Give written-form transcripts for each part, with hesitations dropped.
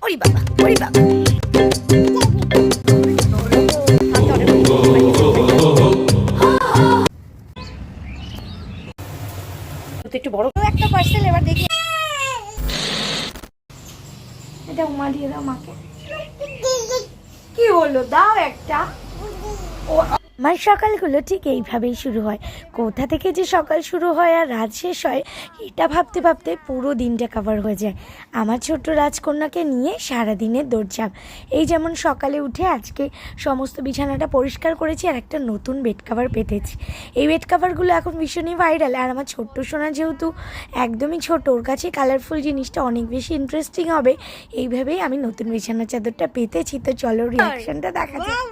ওরে বাবা, ওরে বাবা। একটু বড় একটা পার্সেল এবার দেখি। এটা উমা দিয়ে দাও মাকে। কি হলো, দাও একটা। আমার সকালগুলো ঠিক এইভাবেই শুরু হয়। কোথা থেকে যে সকাল শুরু হয় আর রাত শেষ হয় এটা ভাবতে ভাবতে পুরো দিনটা কভার হয়ে যায়। আমার ছোট্ট রাজকন্যাকে নিয়ে সারাদিনের দৌড়ঝাঁপ। এই যেমন সকালে উঠে আজকে সমস্ত বিছানাটা পরিষ্কার করেছি আর একটা নতুন বেড কাভার পেতেছি। এই বেড কাভারগুলো এখন ভীষণই ভাইরাল। আর আমার ছোট্ট সোনা যেহেতু একদমই ছোট, ওর কাছে কালারফুল জিনিসটা অনেক বেশি ইন্টারেস্টিং হবে, এইভাবেই আমি নতুন বিছানার চাদরটা পেতেছি। তো চলো রিয়াকশনটা দেখা যাক।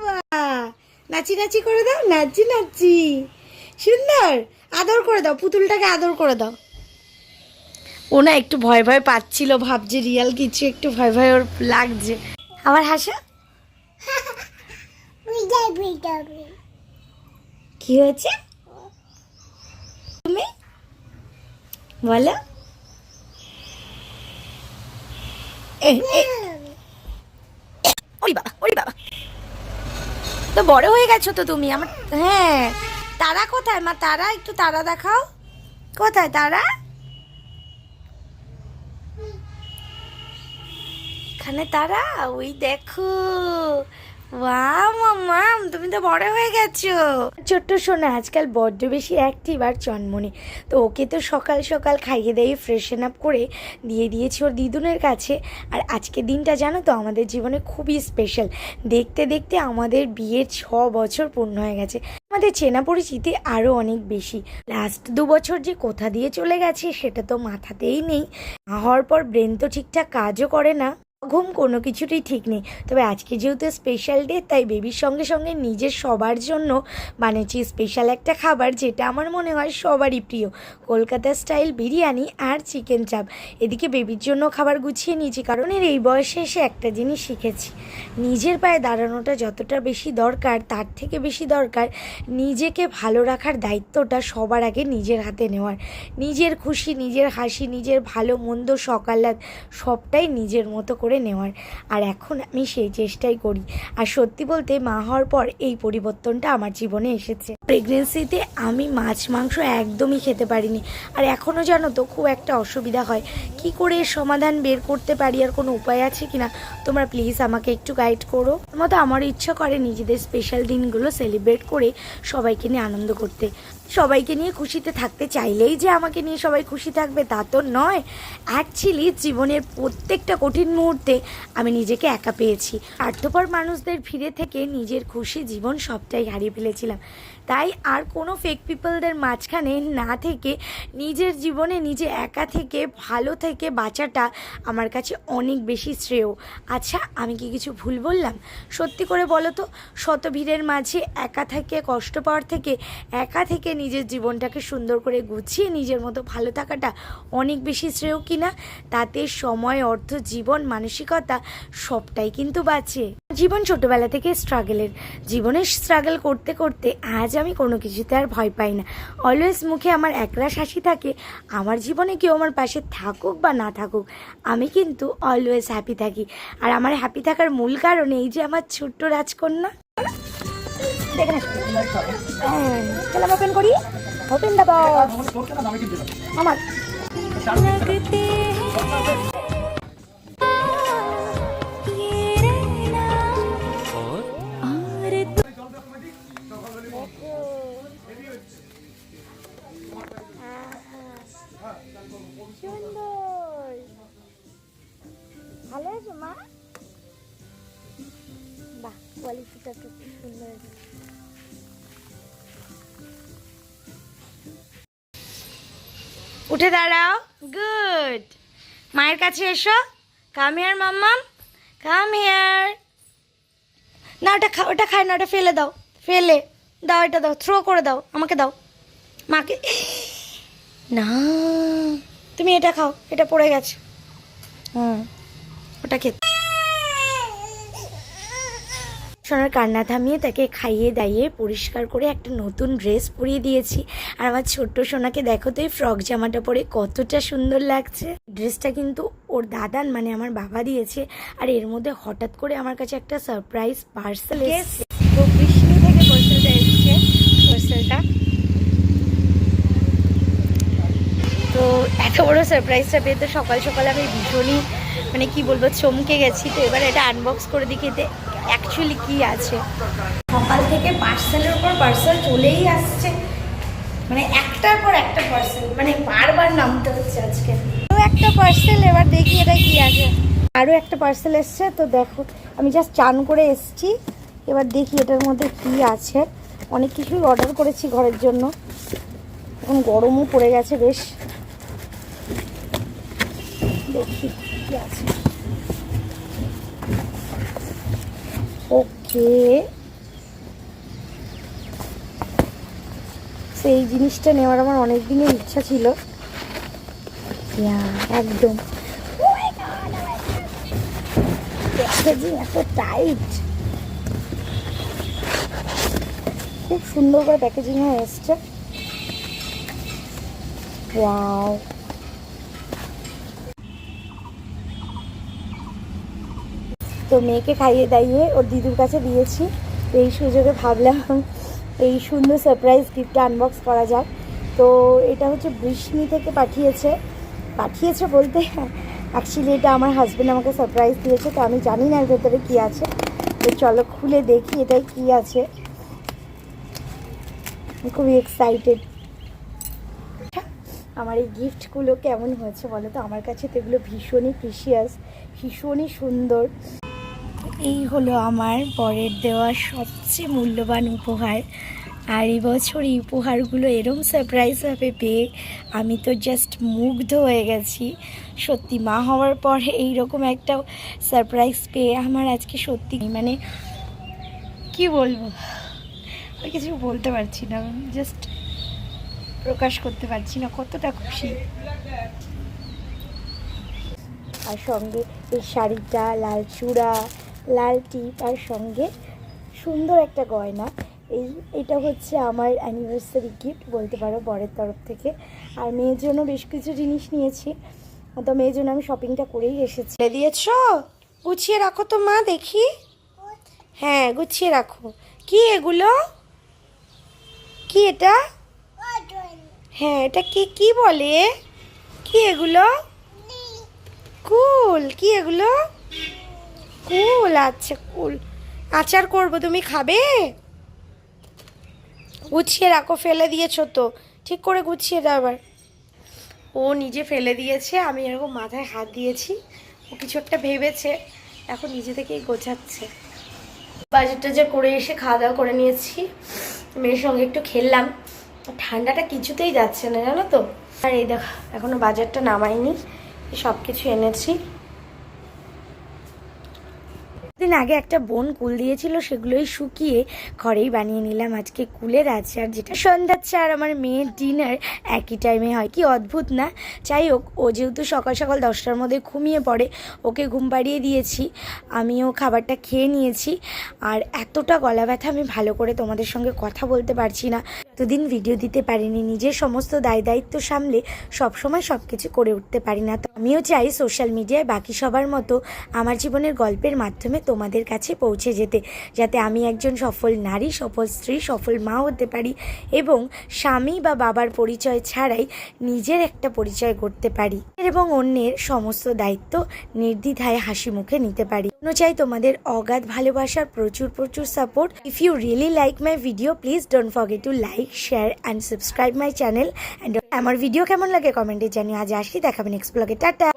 নাচি নাচি করে দাও, নাচি নাচি, সুন্দর। আদর করে দাও, পুতুলটাকে আদর করে দাও। ও না একটু ভয় ভয় পাচ্ছিল, ভাবছে রিয়াল কিছু, একটু ভয় ভয় ওর লাগছে। আবার হাসা। কি হয়েছে তুমি বলো? ওরে বাবা, ওরে বাবা, তো বড় হয়ে গেছো তো তুমি আমার। হ্যাঁ, তারা কোথায় মা? তারা একটু তারা দেখাও, কোথায় তারা? এখানে তারা, ওই দেখো। ওয়াও মাম্মাম, তুমি তো বড় হয়ে গেছো। ছোট্ট সোনা আজকাল বড্ড বেশি অ্যাক্টিভ আর চনমনে। তো ওকে তো সকাল সকাল খাইয়ে দিয়ে ফ্রেশন আপ করে দিয়ে দিয়েছি ওর দিদুনের কাছে। আর আজকের দিনটা জানো তো আমাদের জীবনে খুবই স্পেশাল। দেখতে দেখতে আমাদের বিয়ের 6 বছর পূর্ণ হয়ে গেছে। আমাদের চেনা পরিচিতি আরও অনেক বেশি। লাস্ট 2 বছর যে কোথা দিয়ে চলে গেছে সেটা তো মাথাতেই নেই। হওয়ার পর ব্রেন তো ঠিকঠাক কাজও করে না, ঘুম কোনো কিছুরই ঠিক নেই। তবে আজকে যেহেতু স্পেশাল ডে, তাই বেবির সঙ্গে সঙ্গে নিজের সবার জন্য বানিয়েছি স্পেশাল একটা খাবার, যেটা আমার মনে হয় সবারই প্রিয়, কলকাতা স্টাইল বিরিয়ানি আর চিকেন চাপ। এদিকে বেবির জন্য খাবার গুছিয়ে নিয়েছি, কারণ এর এই বয়সে এসে একটা জিনিস শিখেছি, নিজের পায়ে দাঁড়ানোটা যতটা বেশি দরকার তার থেকে বেশি দরকার নিজেকে ভালো রাখার দায়িত্বটা সবার আগে নিজের হাতে নেওয়ার। নিজের খুশি, নিজের হাসি, নিজের ভালো মন্দ সকালাত সবটাই নিজের মতো করে নেওয়ার। আর এখন আমি সেই চেষ্টাই করি। আর সত্যি বলতে মা হওয়ার পর এই পরিবর্তনটা আমার জীবনে এসেছে। প্রেগনেন্সিতে আমি মাছ মাংস একদমই খেতে পারিনি, আর এখনও জানো তো খুব একটা অসুবিধা হয়। কি করে এর সমাধান বের করতে পারি, আর কোনো উপায় আছে কিনা তোমরা প্লিজ আমাকে একটু গাইড করো। মতো আমার ইচ্ছা করে নিজেদের স্পেশাল দিনগুলো সেলিব্রেট করে সবাইকে নিয়ে আনন্দ করতে। সবাইকে নিয়ে খুশিতে থাকতে চাইলেই যে আমাকে নিয়ে সবাই খুশি থাকবে তা তো নয়। অ্যাকচুয়ালি জীবনের প্রত্যেকটা কঠিন মুহূর্তে আমি নিজেকে একা পেয়েছি। স্বার্থপর মানুষদের ভিড়ে থেকে নিজের খুশি জীবন সবটাই হারিয়ে ফেলেছিলাম। তাই আর কোনো ফেক পিপলদের মাঝখানে না থেকে নিজের জীবনে নিজে একা থেকে ভালো থেকে বাঁচাটা আমার কাছে অনেক বেশি শ্রেয়। আচ্ছা, আমি কি কিছু ভুল বললাম? সত্যি করে বলো তো, শত ভিড়ের মাঝে একা থেকে কষ্ট পাওয়ার থেকে একা থেকে নিজের জীবনটাকে সুন্দর করে গুছিয়ে নিজের মতো ভালো থাকাটা অনেক বেশি শ্রেয় কিনা? তাতে সময়, অর্থ, জীবন, মানসিকতা সবটাই কিন্তু বাঁচে। জীবন ছোটবেলা থেকে স্ট্রাগলের। জীবনে স্ট্রাগল করতে করতে আজ আমি কোনো কিছুতে আর ভয় পাই না। অলওয়েজ মুখে আমার একরাশ হাসি থাকে। আমার জীবনে কেউ আমার পাশে থাকুক বা না থাকুক, আমি কিন্তু অলওয়েজ হ্যাপি থাকি। আর আমার হ্যাপি থাকার মূল কারণ এই যে আমার ছোট্ট রাজকন্যা। দেখে না, ওপেন করি, ওপেন দা বক্স। আমার সুন্দর, ভালো আছে মা? বাহ, কোয়ালিটিটা তো খুব সুন্দর। উঠে দাঁড়াও, গুড। মায়ের কাছে এসো, কাম হিয়ার মাম্মাম, কাম হিয়ার। না ওটা খায় না, ওটা ফেলে দাও, ফেলে দাও, এটা দাও, থ্রো করে দাও, আমাকে দাও, মাকে। না, তুমি এটা খাও, এটা পড়ে গেছে। ওটা খেতে সোনার কান্না থামিয়ে তাকে খাইয়ে দাইয়ে পরিষ্কার করে একটা নতুন ড্রেস পরিয়ে দিয়েছি। আর আমার ছোট্ট সোনাকে দেখো তো এই ফ্রক জামাটা পরে কতটা সুন্দর লাগছে। ড্রেসটা কিন্তু ওর দাদান মানে আমার বাবা দিয়েছে। আর এর মধ্যে হঠাৎ করে আমার কাছে একটা সারপ্রাইজ পার্সেল এসেছে। তো বৃষ্টি থেকে পার্সেলটা এসছে। পার্সেলটা তো এত বড় সারপ্রাইজটা পেয়ে তো সকাল সকাল আমি ভীষণই মানে কি বলবো চমকে গেছি। তো এবার এটা আনবক্স করে দেখিতে অ্যাকচুয়ালি কি আছে। সকাল থেকে পার্সেলের উপর পার্সেল চলেই আসছে, মানে একটার পর একটা পার্সেল, মানে বারবার নামতে হচ্ছে আজকে। তো একটা পার্সেল, এবার দেখি এটা কি আছে। আরও একটা পার্সেল এসছে। তো দেখো আমি জাস্ট চান করে এসছি, এবার দেখি এটার মধ্যে কি আছে। অনেক কিছুই অর্ডার করেছি ঘরের জন্য, এখন গরমও পড়ে গেছে বেশ। দেখি কি আছে। ওকে, সেই জিনিসটা নেওয়ার আমার অনেক দিনের ইচ্ছা ছিল। একদম প্যাকেজিং এত টাইট, খুব সুন্দর করে প্যাকেজিং হয়ে এসছে। ওয়াও, তো মেয়েকে খাইয়ে দাইয়ে ওর দিদির কাছে দিয়েছি। তো এই সুযোগে ভাবলাম এই সুন্দর সারপ্রাইজ গিফটটা আনবক্স করা যাক। তো এটা হচ্ছে বৃষ্ণি থেকে পাঠিয়েছে বলতে অ্যাকচুয়ালি এটা আমার হাজব্যান্ড আমাকে সারপ্রাইজ দিয়েছে। তো আমি জানি না এর ভেতরে কী আছে। তো চলো খুলে দেখি এটাই কী আছে। আমি খুবই এক্সাইটেড। আমার এই গিফটগুলো কেমন হয়েছে বলো তো? আমার কাছে তো এগুলো ভীষণই প্রিশিয়াস, ভীষণই সুন্দর। এই হলো আমার বরের দেওয়া সবচেয়ে মূল্যবান উপহার। আর এই বছর এই উপহারগুলো এরম সারপ্রাইজভাবে পেয়ে আমি তো জাস্ট মুগ্ধ হয়ে গেছি। সত্যি মা হওয়ার পরে এইরকম একটা সারপ্রাইজ পেয়ে আমার আজকে সত্যি মানে কি বলবো, আর কিছু বলতে পারছি না, জাস্ট প্রকাশ করতে পারছি না কতটা খুশি। আর সঙ্গে এই শাড়িটা, লাল চূড়া, লাল টিপ, আর সঙ্গে সুন্দর একটা গয়না। এটা হচ্ছে আমার অ্যানিভার্সারি গিফট বলতে পারো বরের তরফ থেকে। আর মেয়ের জন্য বেশ কিছু জিনিস নিয়েছি। তো মেয়ের জন্য আমি শপিংটা করেই এসেছি। দিয়েছ, গুছিয়ে রাখো তো মা, দেখি। হ্যাঁ গুছিয়ে রাখো। কি এগুলো? কি এটা? হ্যাঁ এটা কি বলে? কি এগুলো? কুল। কি এগুলো? কুল। আচ্ছা কুল, আচার করবো, তুমি খাবে? গুছিয়ে রাখো, ফেলে দিয়েছো তো, ঠিক করে গুছিয়ে দাও। আবার ও নিজে ফেলে দিয়েছে, আমি এরকম মাথায় হাত দিয়েছি, ও কিছু একটা ভেবেছে, এখন নিজে থেকেই গোছাচ্ছে। বাজার টাজার করে এসে খাওয়া দাওয়া করে নিয়েছি, মেয়ের সঙ্গে একটু খেললাম। ঠান্ডাটা কিছুতেই যাচ্ছে না জানো তো। আর এই দেখো এখনো বাজারটা নামাইনি, সব কিছু এনেছি। দিন আগে একটা বোন কুল দিয়েছিল, সেগুলোই শুকিয়ে ঘরেই বানিয়ে নিলাম আজকে কুলের আচার, যেটা সন্ধ্যার চা আর আমার মেয়ের ডিনার একই টাইমে হয়। কি অদ্ভুত না? যাই হোক, ও যেহেতু সকাল সকাল 10টার মধ্যে ঘুমিয়ে পড়ে, ওকে ঘুম পাড়িয়ে দিয়েছি, আমিও খাবারটা খেয়ে নিয়েছি। আর এতটা গলা ব্যথা, আমি ভালো করে তোমাদের সঙ্গে কথা বলতে পারছি না। এতদিন ভিডিও দিতে পারিনি, নিজের সমস্ত দায়িত্ব সামলে সবসময় সব কিছু করে উঠতে পারি না। তো আমিও চাই সোশ্যাল মিডিয়ায় বাকি সবার মতো আমার জীবনের গল্পের মাধ্যমে তোমাদের কাছে পৌঁছে যেতে, যাতে আমি একজন সফল নারী, সফল স্ত্রী, সফল মা হতে পারি এবং স্বামী বা বাবার পরিচয় ছাড়াই নিজের একটা পরিচয় করতে পারি এবং অন্যের সমস্ত দায়িত্ব নির্দ্বিধায় হাসি মুখে নিতে পারি। চাই তোমাদের অগাধ ভালোবাসার প্রচুর support. If you really like my video, please don't forget to like, share and subscribe my channel. And আমার ভিডিও কেমন লাগে কমেন্টে জানিয়ে। আজ আসি, দেখাবে নেক্সট ব্লগে। টাটা।